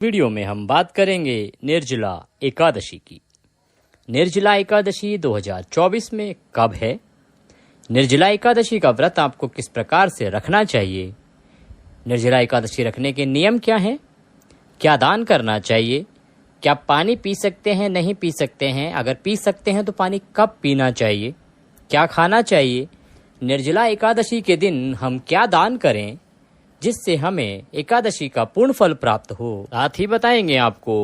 Video में हम बात करेंगे निर्जला एकादशी की। निर्जला एकादशी 2024 में कब है? निर्जला एकादशी का व्रत आपको किस प्रकार से रखना चाहिए? निर्जला एकादशी रखने के नियम क्या हैं? क्या दान करना चाहिए? क्या पानी पी सकते हैं, नहीं पी सकते हैं? अगर पी सकते हैं तो पानी कब पीना चाहिए? क्या खाना चाहिए? निर्जला एकादशी के दिन हम क्या दान करें जिससे हमें एकादशी का पूर्ण फल प्राप्त हो? साथ ही बताएंगे आपको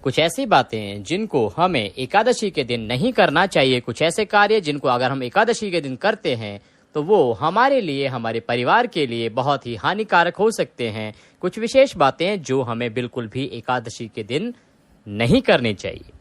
कुछ ऐसी बातें जिनको हमें एकादशी के दिन नहीं करना चाहिए, कुछ ऐसे कार्य जिनको अगर हम एकादशी के दिन करते हैं तो वो हमारे लिए, हमारे परिवार के लिए बहुत ही हानिकारक हो सकते हैं। कुछ विशेष बातें जो हमें बिल्कुल भी एकादशी के दिन नहीं करनी चाहिए।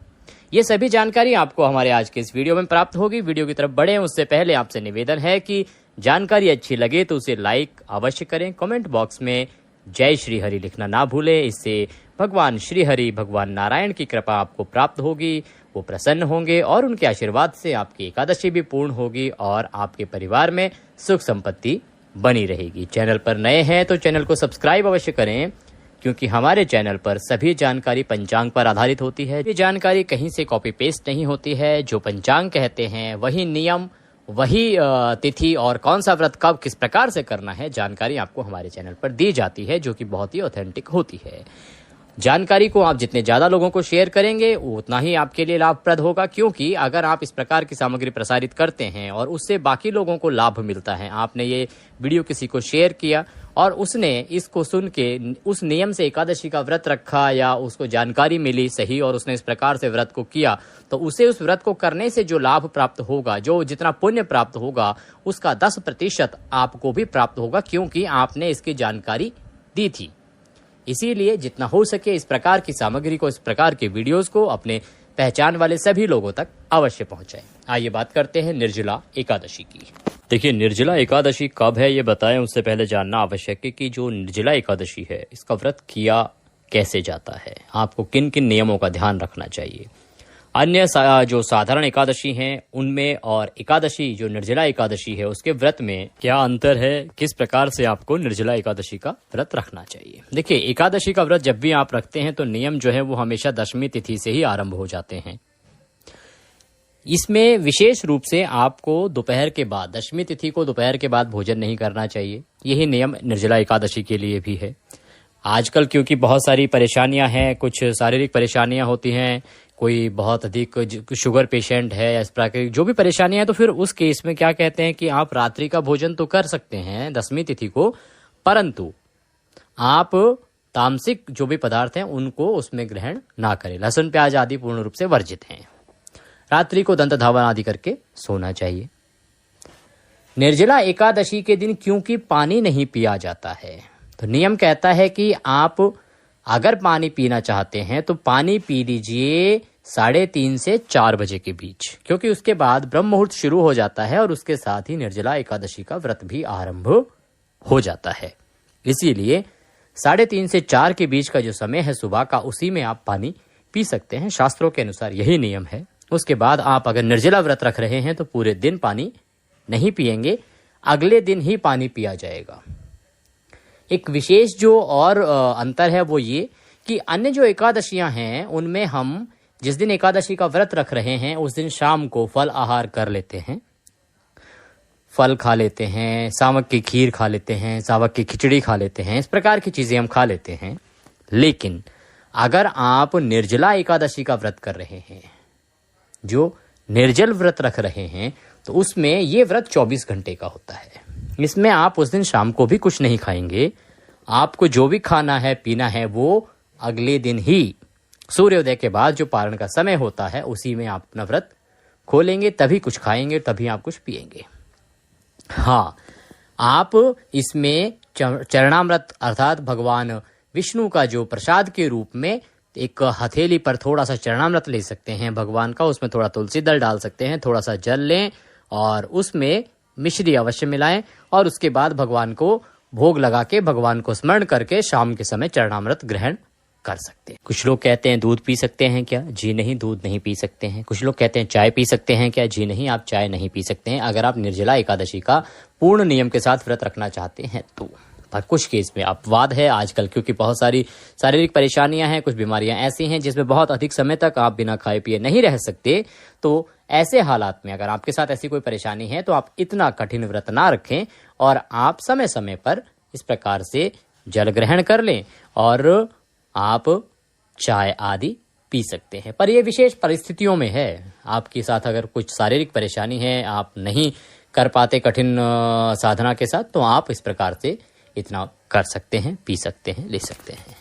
ये सभी जानकारी आपको हमारे आज के इस वीडियो में प्राप्त होगी। वीडियो की तरफ बढ़े उससे पहले आपसे निवेदन है कि जानकारी अच्छी लगे तो उसे लाइक अवश्य करें। कमेंट बॉक्स में जय श्री हरि लिखना ना भूलें। इससे भगवान श्री हरि, भगवान नारायण की कृपा आपको प्राप्त होगी, वो प्रसन्न होंगे और उनके आशीर्वाद से आपकी एकादशी भी पूर्ण होगी और आपके परिवार में सुख संपत्ति बनी रहेगी। चैनल पर नए हैं तो चैनल को सब्सक्राइब अवश्य करें, क्योंकि हमारे चैनल पर सभी जानकारी पंचांग पर आधारित होती है। ये जानकारी कहीं से कॉपी पेस्ट नहीं होती है। जो पंचांग कहते हैं वही नियम, वही तिथि और कौन सा व्रत कब किस प्रकार से करना है, जानकारी आपको हमारे चैनल पर दी जाती है, जो कि बहुत ही ऑथेंटिक होती है। जानकारी को आप जितने ज़्यादा लोगों को शेयर करेंगे उतना ही आपके लिए लाभप्रद होगा, क्योंकि अगर आप इस प्रकार की सामग्री प्रसारित करते हैं और उससे बाकी लोगों को लाभ मिलता है, आपने ये वीडियो किसी को शेयर किया और उसने इसको सुन के उस नियम से एकादशी का व्रत रखा या उसको जानकारी मिली सही और उसने इस प्रकार से व्रत को किया, तो उसे उस व्रत को करने से जो लाभ प्राप्त होगा, जो जितना पुण्य प्राप्त होगा, उसका 10% आपको भी प्राप्त होगा, क्योंकि आपने इसकी जानकारी दी थी। इसीलिए जितना हो सके इस प्रकार की सामग्री को, इस प्रकार के वीडियोस को अपने पहचान वाले सभी लोगों तक अवश्य पहुंचाएं। आइए बात करते हैं निर्जला एकादशी की। देखिए, निर्जला एकादशी कब है ये बताएं उससे पहले जानना आवश्यक है कि जो निर्जला एकादशी है इसका व्रत किया कैसे जाता है, आपको किन किन नियमों का ध्यान रखना चाहिए। अन्य जो साधारण एकादशी हैं उनमें और एकादशी जो निर्जला एकादशी है उसके व्रत में क्या अंतर है, किस प्रकार से आपको निर्जला एकादशी का व्रत रखना चाहिए। देखिए, एकादशी का व्रत जब भी आप रखते हैं तो नियम जो है वो हमेशा दशमी तिथि से ही आरंभ हो जाते हैं। इसमें विशेष रूप से आपको दोपहर के बाद, दशमी तिथि को दोपहर के बाद भोजन नहीं करना चाहिए। यही नियम निर्जला एकादशी के लिए भी है। आजकल क्योंकि बहुत सारी परेशानियां हैं, कुछ शारीरिक परेशानियां होती हैं, कोई बहुत अधिक शुगर पेशेंट है या इस प्रकार की जो भी परेशानियां हैं, तो फिर उस केस में क्या कहते हैं कि आप रात्रि का भोजन तो कर सकते हैं दशमी तिथि को, परंतु आप तामसिक जो भी पदार्थ हैं उनको उसमें ग्रहण ना करें। लहसुन प्याज आदि पूर्ण रूप से वर्जित हैं। रात्रि को दंत धावन आदि करके सोना चाहिए। निर्जला एकादशी के दिन क्योंकि पानी नहीं पिया जाता है, तो नियम कहता है कि आप अगर पानी पीना चाहते हैं तो पानी पी लीजिए 3:30 से 4 बजे के बीच, क्योंकि उसके बाद ब्रह्म मुहूर्त शुरू हो जाता है और उसके साथ ही निर्जला एकादशी का व्रत भी आरंभ हो जाता है। इसीलिए 3:30 से 4 के बीच का जो समय है सुबह का, उसी में आप पानी पी सकते हैं। शास्त्रों के अनुसार यही नियम है। उसके बाद आप अगर निर्जला व्रत रख रहे हैं तो पूरे दिन पानी नहीं पिएंगे, अगले दिन ही पानी पिया जाएगा। एक विशेष जो और अंतर है वो ये कि अन्य जो एकादशियां हैं उनमें हम जिस दिन एकादशी का व्रत रख रहे हैं उस दिन शाम को फल आहार कर लेते हैं, फल खा लेते हैं, सावक की खीर खा लेते हैं, सावक की खिचड़ी खा लेते हैं, इस प्रकार की चीजें हम खा लेते हैं। लेकिन अगर आप निर्जला एकादशी का व्रत कर रहे हैं, जो निर्जल व्रत रख रहे हैं, तो उसमें ये व्रत 24 घंटे का होता है। इसमें आप उस दिन शाम को भी कुछ नहीं खाएंगे। आपको जो भी खाना है पीना है वो अगले दिन ही सूर्योदय के बाद जो पारण का समय होता है उसी में आप अपना व्रत खोलेंगे, तभी कुछ खाएंगे, तभी आप कुछ पिएंगे। हाँ, आप इसमें चरणामृत अर्थात भगवान विष्णु का जो प्रसाद के रूप में एक हथेली पर थोड़ा सा चरणामृत ले सकते हैं भगवान का, उसमें थोड़ा तुलसी दल डाल सकते हैं, थोड़ा सा जल लें और उसमें मिश्री अवश्य मिलाएं और उसके बाद भगवान को भोग लगा के, भगवान को स्मरण करके शाम के समय चरणामृत ग्रहण कर सकते हैं। कुछ लोग कहते हैं दूध पी सकते हैं क्या? जी नहीं, दूध नहीं पी सकते हैं। कुछ लोग कहते हैं चाय पी सकते हैं क्या? जी नहीं, आप चाय नहीं पी सकते हैं अगर आप निर्जला एकादशी का पूर्ण नियम के साथ व्रत रखना चाहते हैं तो। पर कुछ केस में अपवाद है आजकल, क्योंकि बहुत सारी शारीरिक परेशानियां हैं, कुछ बीमारियां ऐसी हैं जिसमें बहुत अधिक समय तक आप बिना खाए पिए नहीं रह सकते। तो ऐसे हालात में अगर आपके साथ ऐसी कोई परेशानी है तो आप इतना कठिन व्रत ना रखें और आप समय समय पर इस प्रकार से जल ग्रहण कर लें और आप चाय आदि पी सकते हैं। पर यह विशेष परिस्थितियों में है। आपके साथ अगर कुछ शारीरिक परेशानी है, आप नहीं कर पाते कठिन साधना के साथ, तो आप इस प्रकार से इतना कर सकते हैं, पी सकते हैं, ले सकते हैं।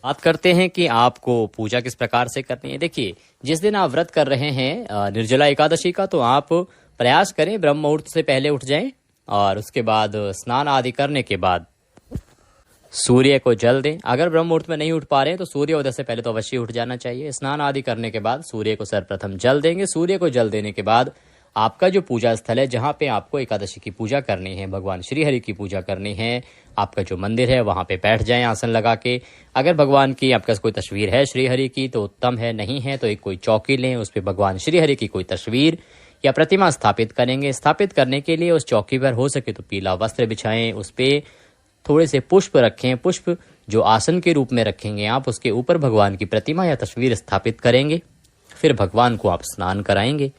बात करते हैं कि आपको पूजा किस प्रकार से करनी है। देखिए, जिस दिन आप व्रत कर रहे हैं निर्जला एकादशी का, तो आप प्रयास करें ब्रह्म मुहूर्त से पहले उठ जाएं और उसके बाद स्नान आदि करने के बाद सूर्य को जल दें। अगर ब्रह्म मुहूर्त में नहीं उठ पा रहे हैं तो सूर्योदय से पहले तो अवश्य उठ जाना चाहिए। स्नान आदि करने के बाद सूर्य को सर्वप्रथम जल देंगे। सूर्य को जल देने के बाद आपका जो पूजा स्थल है, जहाँ पे आपको एकादशी की पूजा करनी है, भगवान श्री हरि की पूजा करनी है, आपका जो मंदिर है वहाँ पे बैठ जाएं आसन लगा के। अगर भगवान की आपके पास कोई तस्वीर है श्री हरि की तो उत्तम है, नहीं है तो एक कोई चौकी लें, उस पर भगवान श्री हरि की कोई तस्वीर या प्रतिमा स्थापित करेंगे। स्थापित करने के लिए उस चौकी पर हो सके तो पीला वस्त्र बिछाएं, उस पर थोड़े से पुष्प रखें। पुष्प जो आसन के रूप में रखेंगे आप, उसके ऊपर भगवान की प्रतिमा या तस्वीर स्थापित करेंगे। फिर भगवान को आप स्नान कराएंगे।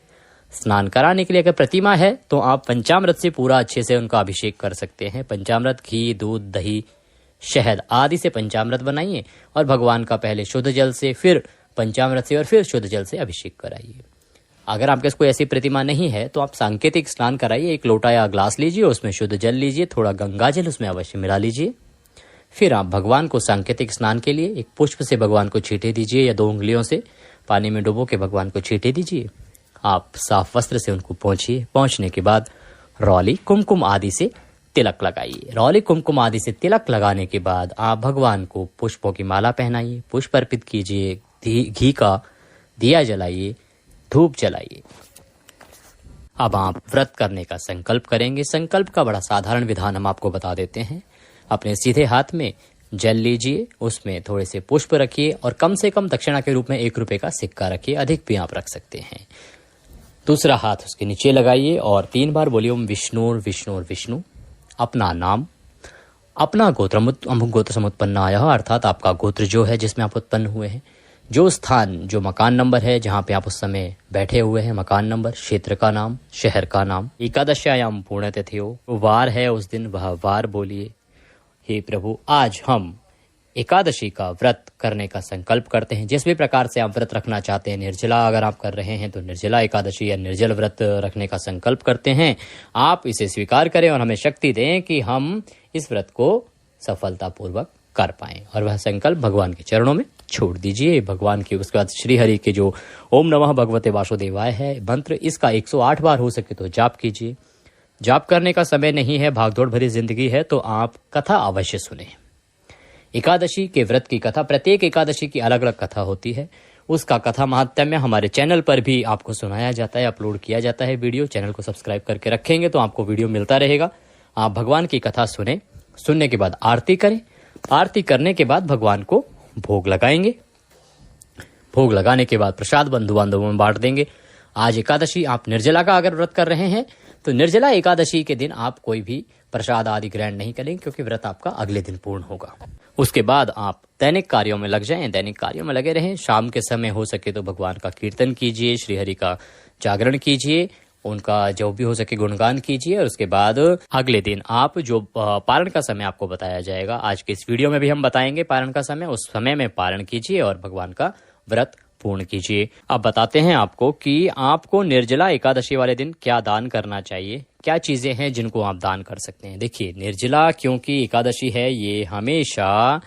स्नान कराने के लिए अगर प्रतिमा है तो आप पंचामृत से पूरा अच्छे से उनका अभिषेक कर सकते हैं। पंचामृत, घी, दूध, दही, शहद आदि से पंचामृत बनाइए और भगवान का पहले शुद्ध जल से, फिर पंचामृत से और फिर शुद्ध जल से अभिषेक कराइए। अगर आपके पास कोई ऐसी प्रतिमा नहीं है तो आप सांकेतिक स्नान कराइए। एक लोटा या ग्लास लीजिए, उसमें शुद्ध जल लीजिए, थोड़ा गंगा जल उसमें अवश्य मिला लीजिए। फिर आप भगवान को सांकेतिक स्नान के लिए एक पुष्प से भगवान को छींटे दीजिए या 2 उंगलियों से पानी में डुबो के भगवान को छींटे दीजिए। आप साफ वस्त्र से उनको पोंछिए। पोंछने के बाद रौली, कुमकुम आदि से तिलक लगाइए। रौली, कुमकुम आदि से तिलक लगाने के बाद आप भगवान को पुष्पों की माला पहनाइए, पुष्प अर्पित कीजिए, घी का दिया जलाइए, धूप जलाइए। अब आप व्रत करने का संकल्प करेंगे। संकल्प का बड़ा साधारण विधान हम आपको बता देते हैं। अपने सीधे हाथ में जल लीजिए, उसमें थोड़े से पुष्प रखिए और कम से कम दक्षिणा के रूप में 1 रुपए का सिक्का रखिए, अधिक भी आप रख सकते हैं। दूसरा हाथ उसके नीचे लगाइए और 3 बार बोलिए ओम विष्णु विष्णु विष्णु। अपना नाम, अपना गोत्र समुत्पन्नाय, अर्थात आपका गोत्र जो है जिसमें आप उत्पन्न हुए हैं, जो स्थान, जो मकान नंबर है जहाँ पे आप उस समय बैठे हुए हैं, मकान नंबर, क्षेत्र का नाम, शहर का नाम, एकादश्यायाम पुण्यतिथि हो, वार है उस दिन, वह वार बोलिए। हे प्रभु, आज हम एकादशी का व्रत करने का संकल्प करते हैं। जिस भी प्रकार से आप व्रत रखना चाहते हैं, निर्जला अगर आप कर रहे हैं तो निर्जला एकादशी या निर्जल व्रत रखने का संकल्प करते हैं, आप इसे स्वीकार करें और हमें शक्ति दें कि हम इस व्रत को सफलतापूर्वक कर पाएं। और वह संकल्प भगवान के चरणों में छोड़ दीजिए। भगवान की, उसके बाद श्री हरि के जो ओम नमः भगवते वासुदेवाय है मंत्र, इसका 108 बार हो सके तो जाप कीजिए। जाप करने का समय नहीं है, भागदौड़ भरी जिंदगी है, तो आप कथा अवश्य सुने। एकादशी के व्रत की कथा, प्रत्येक एकादशी की अलग अलग कथा होती है। उसका कथा महात्म्य हमारे चैनल पर भी आपको सुनाया जाता है, अपलोड किया जाता है वीडियो। चैनल को सब्सक्राइब करके रखेंगे तो आपको वीडियो मिलता रहेगा। आप भगवान की कथा सुने, सुनने के बाद आरती करें। आरती करने के बाद भगवान को भोग लगाएंगे। भोग लगाने के बाद प्रसाद बंधु बांधवों में बांट देंगे। आज एकादशी आप निर्जला का अगर व्रत कर रहे हैं तो निर्जला एकादशी के दिन आप कोई भी प्रसाद आदि ग्रहण नहीं करेंगे, क्योंकि व्रत आपका अगले दिन पूर्ण होगा। उसके बाद आप दैनिक कार्यों में लग जाएं, दैनिक कार्यों में लगे रहें। शाम के समय हो सके तो भगवान का कीर्तन कीजिए, श्रीहरि का जागरण कीजिए, उनका जो भी हो सके गुणगान कीजिए। और उसके बाद अगले दिन आप जो पारण का समय आपको बताया जाएगा, आज के इस वीडियो में भी हम बताएंगे पारण का समय, उस समय में पारण कीजिए और भगवान का व्रत पूर्ण कीजिए। अब बताते हैं आपको कि आपको निर्जला एकादशी वाले दिन क्या दान करना चाहिए, क्या चीजें हैं जिनको आप दान कर सकते हैं। देखिए, निर्जला क्योंकि एकादशी है, ये हमेशा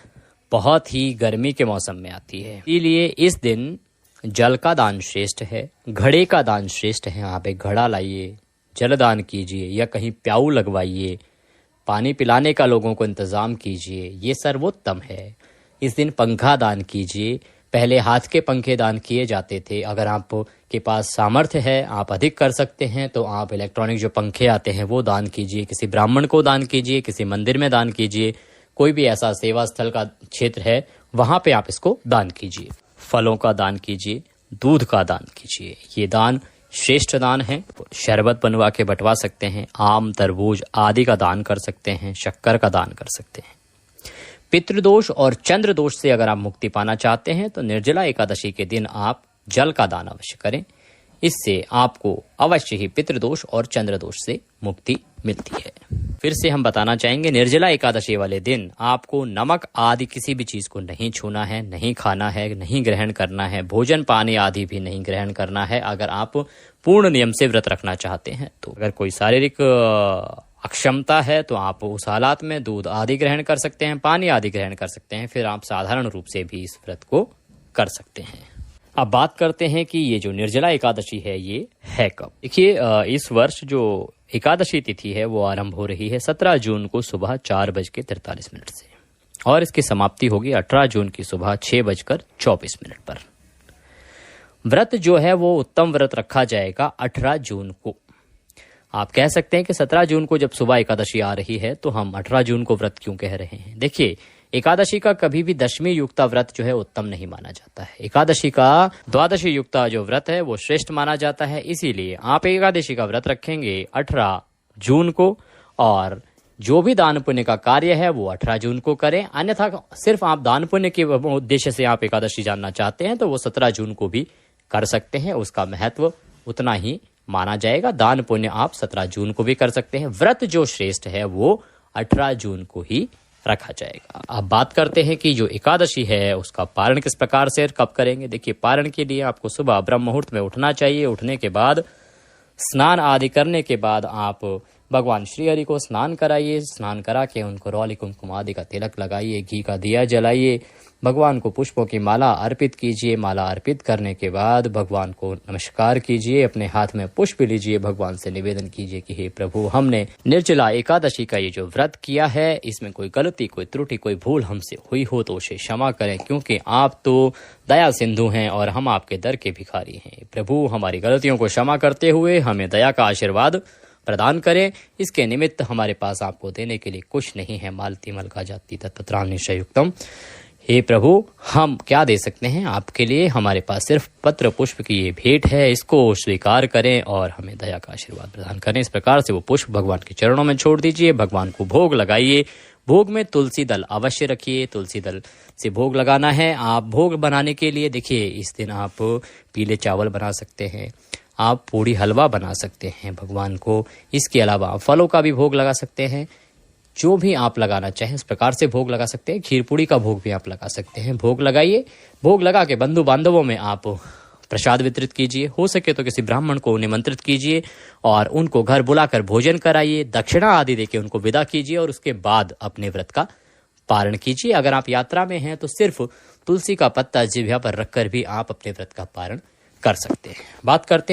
बहुत ही गर्मी के मौसम में आती है, इसलिए इस दिन जल का दान श्रेष्ठ है, घड़े का दान श्रेष्ठ है। आप एक घड़ा लाइए, जल दान कीजिए या कहीं प्याऊ लगवाइए, पानी पिलाने का लोगों को इंतजाम कीजिए, ये सर्वोत्तम है। इस दिन पंखा दान कीजिए। पहले हाथ के पंखे दान किए जाते थे, अगर आपके पास सामर्थ्य है, आप अधिक कर सकते हैं तो आप इलेक्ट्रॉनिक जो पंखे आते हैं वो दान कीजिए। किसी ब्राह्मण को दान कीजिए, किसी मंदिर में दान कीजिए, कोई भी ऐसा सेवा स्थल का क्षेत्र है वहां पे आप इसको दान कीजिए। फलों का दान कीजिए, दूध का दान कीजिए। ये दान श्रेष्ठ दान है। शरबत बनवा के बंटवा सकते हैं, आम, तरबूज आदि का दान कर सकते हैं, शक्कर का दान कर सकते हैं। पितृदोष और चंद्र दोष से अगर आप मुक्ति पाना चाहते हैं तो निर्जला एकादशी के दिन आप जल का दान अवश्य करें। इससे आपको अवश्य ही पितृदोष और चंद्र दोष से मुक्ति मिलती है। फिर से हम बताना चाहेंगे, निर्जला एकादशी वाले दिन आपको नमक आदि किसी भी चीज को नहीं छूना है, नहीं खाना है, नहीं ग्रहण करना है, भोजन पानी आदि भी नहीं ग्रहण करना है। अगर आप पूर्ण नियम से व्रत रखना चाहते हैं तो अगर कोई शारीरिक अक्षमता है तो आप उस हालात में दूध आदि ग्रहण कर सकते हैं, पानी आदि ग्रहण कर सकते हैं। फिर आप साधारण रूप से भी इस व्रत को कर सकते हैं। अब बात करते हैं कि ये जो निर्जला एकादशी है ये है कब। देखिए, इस वर्ष जो एकादशी तिथि है वो आरंभ हो रही है 17 जून को सुबह 4:43 से और इसकी समाप्ति होगी 18 जून की सुबह 6:24 पर। व्रत जो है वो उत्तम व्रत रखा जाएगा 18 जून को। आप कह सकते हैं कि 17 जून को जब सुबह एकादशी आ रही है तो हम 18 जून को व्रत क्यों कह रहे हैं। देखिए, एकादशी का कभी भी दशमी युक्ता व्रत जो है उत्तम नहीं माना जाता है। एकादशी का द्वादशी युक्ता जो व्रत है वो श्रेष्ठ माना जाता है। इसीलिए आप एकादशी का व्रत रखेंगे 18 जून को और जो भी दान पुण्य का कार्य है वो 18 जून को करें। अन्यथा सिर्फ आप दान पुण्य के उद्देश्य से आप एकादशी जानना चाहते हैं तो वो 17 जून को भी कर सकते हैं। उसका महत्व उतना ही माना जाएगा। दान पुण्य आप 17 जून को भी कर सकते हैं। व्रत जो श्रेष्ठ है वो 18 जून को ही रखा जाएगा। अब बात करते हैं कि जो एकादशी है उसका पारण किस प्रकार से कब करेंगे। देखिए, पारण के लिए आपको सुबह ब्रह्म मुहूर्त में उठना चाहिए। उठने के बाद स्नान आदि करने के बाद आप भगवान श्री हरि को स्नान कराइए। स्नान करा के उनको रौली कुमकुम आदि का तिलक लगाइए, घी का दिया जलाइए, भगवान को पुष्पों की माला अर्पित कीजिए। माला अर्पित करने के बाद भगवान को नमस्कार कीजिए, अपने हाथ में पुष्प लीजिए, भगवान से निवेदन कीजिए कि हे प्रभु, हमने निर्जला एकादशी का ये जो व्रत किया है इसमें कोई गलती, कोई त्रुटि, कोई भूल हमसे हुई हो तो उसे क्षमा करें, क्योंकि आप तो दया सिंधु हैं और हम आपके दर के भिखारी हैं। प्रभु, हमारी गलतियों को क्षमा करते हुए हमें दया का आशीर्वाद प्रदान करें। इसके निमित्त हमारे पास आपको देने के लिए कुछ नहीं है। मालती मलका जाति तत्राण निश्चयुक्तम। हे प्रभु, हम क्या दे सकते हैं आपके लिए। हमारे पास सिर्फ पत्र पुष्प की ये भेंट है, इसको स्वीकार करें और हमें दया का आशीर्वाद प्रदान करें। इस प्रकार से वो पुष्प भगवान के चरणों में छोड़ दीजिए। भगवान को भोग लगाइए। भोग में तुलसी दल अवश्य रखिए। तुलसी दल से भोग लगाना है। आप भोग बनाने के लिए देखिए, इस दिन आप पीले चावल बना सकते हैं, आप पूड़ी हलवा बना सकते हैं भगवान को। इसके अलावा आप फलों का भी भोग लगा सकते हैं। जो भी आप लगाना चाहें उस प्रकार से भोग लगा सकते हैं। खीर पूड़ी का भोग भी आप लगा सकते हैं। भोग लगाइए। भोग लगा के बंधु बांधवों में आप प्रसाद वितरित कीजिए। हो सके तो किसी ब्राह्मण को निमंत्रित कीजिए और उनको घर बुलाकर भोजन कराइए। दक्षिणा आदि देके उनको विदा कीजिए और उसके बाद अपने व्रत का पारण कीजिए। अगर आप यात्रा में हैं तो सिर्फ तुलसी का पत्ता जिह्वा पर रखकर भी आप अपने व्रत का पारण कर सकते हैं। बात करते हैं